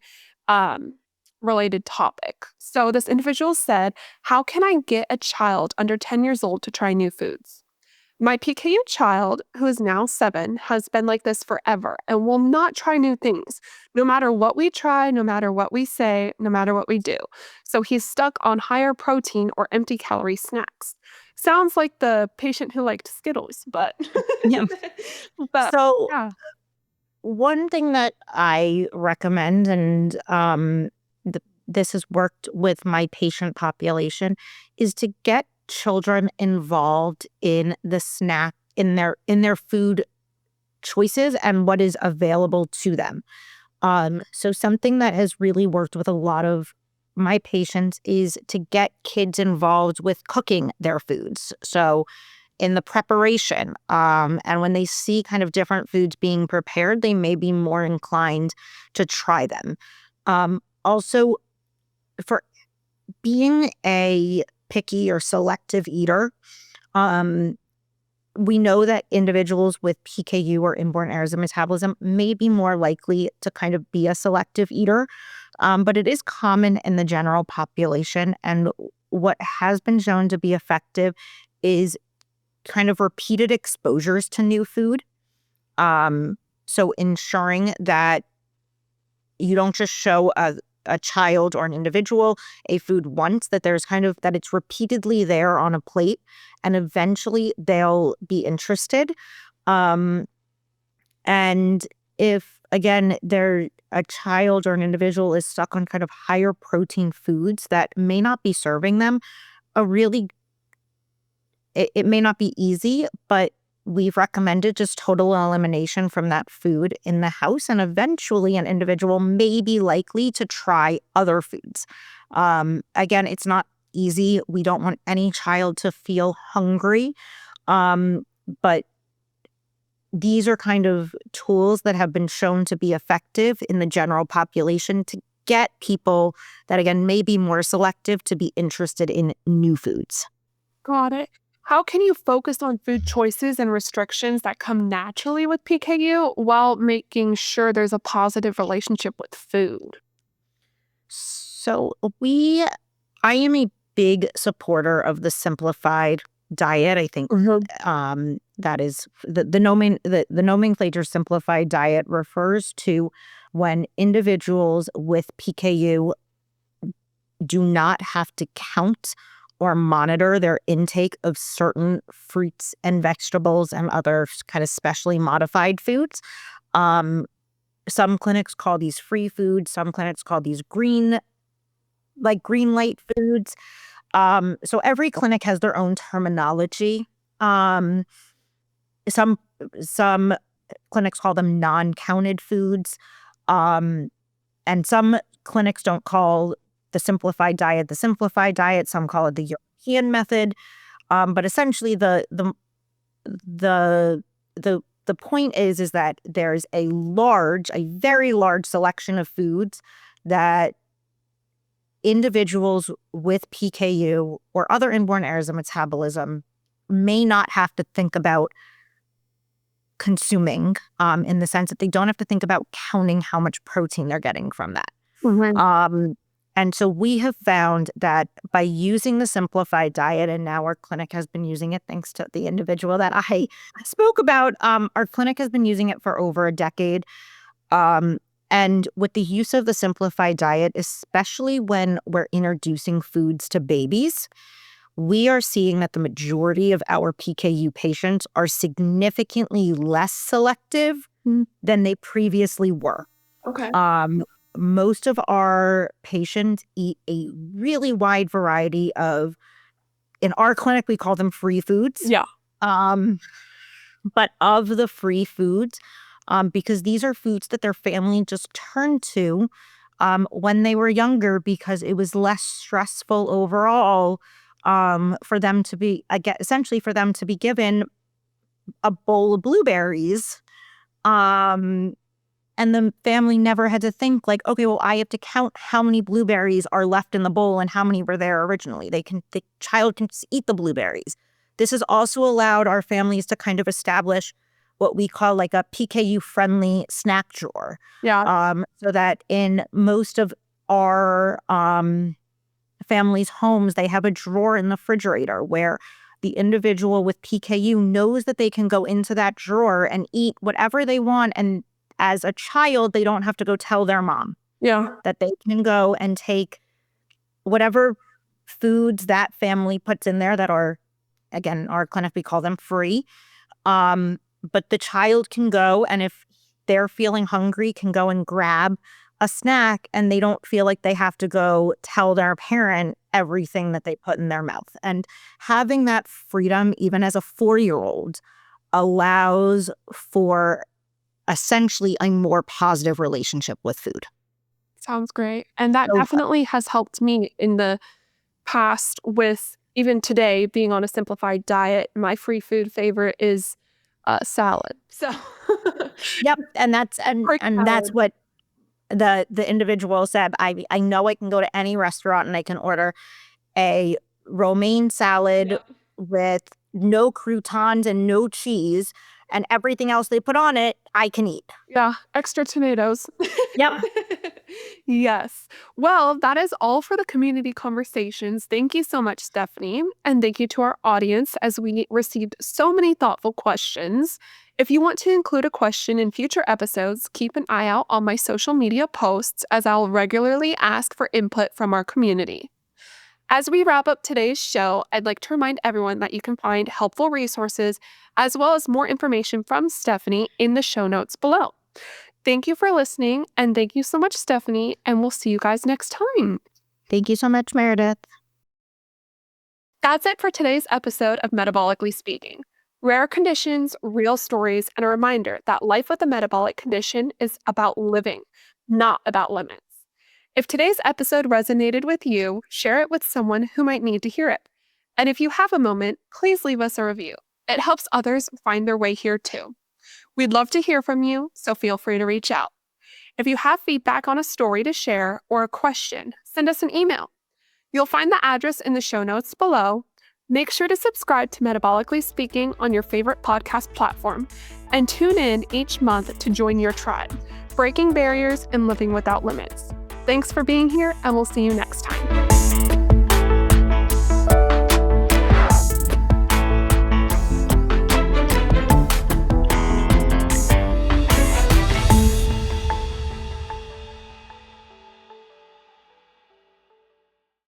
related topic. So this individual said, how can I get a child under 10 years old to try new foods? My PKU child, who is now 7, has been like this forever and will not try new things, no matter what we try, no matter what we say, no matter what we do. So he's stuck on higher protein or empty calorie snacks. Sounds like the patient who liked Skittles, but Yeah. but So yeah. one thing that I recommend, and this has worked with my patient population, is to get children involved in the snack in their food choices and what is available to them. So something that has really worked with a lot of my patients is to get kids involved with cooking their foods. So in the preparation, and when they see kind of different foods being prepared, they may be more inclined to try them. Also, for being a picky or selective eater, we know that individuals with PKU or inborn errors of metabolism may be more likely to kind of be a selective eater, but it is common in the general population. And what has been shown to be effective is kind of repeated exposures to new food. So ensuring that you don't just show a child or an individual a food once, that that it's repeatedly there on a plate, and eventually they'll be interested. And if, again, a child or an individual is stuck on kind of higher protein foods that may not be serving them it may not be easy, but we've recommended just total elimination from that food in the house, and eventually an individual may be likely to try other foods. Again, it's not easy. We don't want any child to feel hungry, but these are kind of tools that have been shown to be effective in the general population to get people that, again, may be more selective to be interested in new foods. Got it. How can you focus on food choices and restrictions that come naturally with PKU while making sure there's a positive relationship with food? So I am a big supporter of the simplified diet. I think that is the nomenclature simplified diet refers to when individuals with PKU do not have to count or monitor their intake of certain fruits and vegetables and other kind of specially modified foods. Some clinics call these free foods. Some clinics call these green light foods. So every clinic has their own terminology. Some clinics call them non-counted foods. And some clinics don't call the simplified diet. Some call it the European method. But essentially the point is that there's a very large selection of foods that individuals with PKU or other inborn errors of metabolism may not have to think about consuming, in the sense that they don't have to think about counting how much protein they're getting from that. Mm-hmm. And so we have found that by using the simplified diet, and now our clinic has been using it thanks to the individual that I spoke about, our clinic has been using it for over a decade. And with the use of the simplified diet, especially when we're introducing foods to babies, we are seeing that the majority of our PKU patients are significantly less selective than they previously were. Okay. Most of our patients eat a really wide variety of, in our clinic, we call them free foods. Yeah. But of the free foods, because these are foods that their family just turned to when they were younger because it was less stressful overall for them to be, essentially for them to be given a bowl of blueberries. And the family never had to think like, okay, well, I have to count how many blueberries are left in the bowl and how many were there originally. The child can just eat the blueberries. This has also allowed our families to kind of establish what we call like a PKU-friendly snack drawer. Yeah. So that in most of our families' homes, they have a drawer in the refrigerator where the individual with PKU knows that they can go into that drawer and eat whatever they want. And as a child, they don't have to go tell their mom. Yeah. That they can go and take whatever foods that family puts in there that are, again, our clinic, we call them free. But the child can go, and if they're feeling hungry, can go and grab a snack, and they don't feel like they have to go tell their parent everything that they put in their mouth. And having that freedom, even as a 4-year-old, allows for essentially a more positive relationship with food. Sounds great. And that So definitely has helped me in the past with even today being on a simplified diet. My free food favorite is salad. So Yep, and that's Quick that's salad. what the individual said. I know I can go to any restaurant and I can order a romaine salad Yep. with no croutons and no cheese, and everything else they put on it, I can eat. Yeah, extra tomatoes. Yep. Yes. Well, that is all for the community conversations. Thank you so much, Stephanie. And thank you to our audience as we received so many thoughtful questions. If you want to include a question in future episodes, keep an eye out on my social media posts as I'll regularly ask for input from our community. As we wrap up today's show, I'd like to remind everyone that you can find helpful resources as well as more information from Stephanie in the show notes below. Thank you for listening, and thank you so much, Stephanie, and we'll see you guys next time. Thank you so much, Meredith. That's it for today's episode of Metabolically Speaking. Rare conditions, real stories, and a reminder that life with a metabolic condition is about living, not about limits. If today's episode resonated with you, share it with someone who might need to hear it. And if you have a moment, please leave us a review. It helps others find their way here too. We'd love to hear from you, so feel free to reach out. If you have feedback on a story to share or a question, send us an email. You'll find the address in the show notes below. Make sure to subscribe to Metabolically Speaking on your favorite podcast platform and tune in each month to join your tribe, breaking barriers and living without limits. Thanks for being here, and we'll see you next time.